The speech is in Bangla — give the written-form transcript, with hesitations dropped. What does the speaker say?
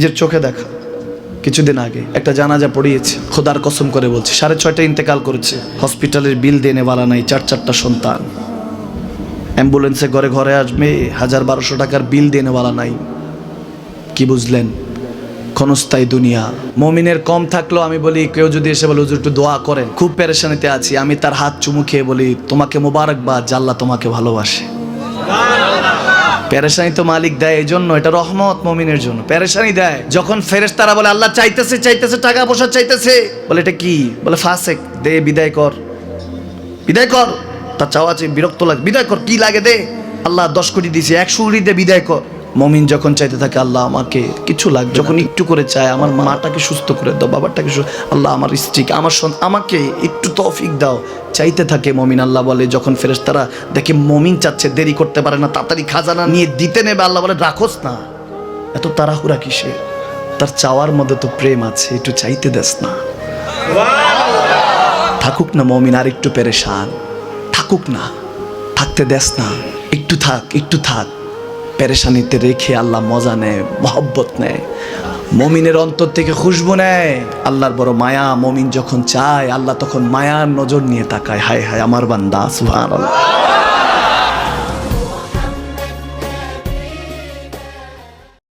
নিজের চোখে দেখা কিছুদিন আগে একটা জানাজা পড়িয়েছে, খোদার কসম করে বলছে 6:30 ইন্তেকাল করেছে। হসপিটালের বিল দেনেওয়ালা নাই, 4 সন্তান। অ্যাম্বুলেন্সে ঘরে ঘরে আসবে, 1000-1200 টাকার বিল দেনেওয়ালা নাই। কি বুঝলেন? ক্ষণস্থায়ী দুনিয়া। মুমিনের কম থাকলেও আমি বলি, কেউ যদি এসে বলে হুজুর একটু দোয়া করেন, খুব পেরেশানিতে আছি, আমি তার হাত চুমু খেয়ে বলি তোমাকে মোবারকবাদ, আল্লাহ তোমাকে ভালোবাসে। পেরেশানি তো মালিক দেয়, এই জন্য এটা রহমত মুমিনের জন্য। পেরেশানি দেয় যখন ফেরেশতারা বলে আল্লাহ চাইতেছে চাইতেছে, টাকা পয়সা চাইতেছে, বলে এটা কি? বলে ফাসেক, দে বিদায় কর, বিদায় কর। তার চাওয়া আছে, বিরক্ত লাগে, বিদায় কর, কি লাগে দে। আল্লাহ 10 কোটি দিয়েছে, 100 কোটি দিয়ে বিদায় কর। মুমিন যখন চাইতে থাকে আল্লাহ আমাকে কিছু লাগবে, যখন একটু করে চায় আমার মাটাকে সুস্থ করে দাও, বাবাটাকে আল্লাহ আমার স্ত্রীকে, আমার আমাকে একটু তৌফিক দাও, চাইতে থাকে মুমিন। আল্লাহ বলে যখন ফেরেশতারা দেখে মুমিন চাচ্ছে, দেরি করতে পারে না, তাড়াতাড়ি খাজানা নিয়ে দিতে নেবে, আল্লাহ বলে রাখোস না, এত তাড়াহুড়া কিসে? তার চাওয়ার মধ্যে তো প্রেম আছে, একটু চাইতে দেস না। থাকুক না মুমিন আর একটু পেরেশান, থাকুক না, থাকতে দেস না, একটু থাক, একটু থাক। পেরেশানিতে রেখে আল্লাহ মজা নেয়, মহব্বত নেয়, মুমিনের অন্তর থেকে খুশবু নেয়। আল্লাহর বড় মায়া, মুমিন যখন চায় আল্লাহ তখন মায়ার নজর নিয়ে তাকায়, হায় হায় আমার বান্দা, সুবহানাল্লাহ।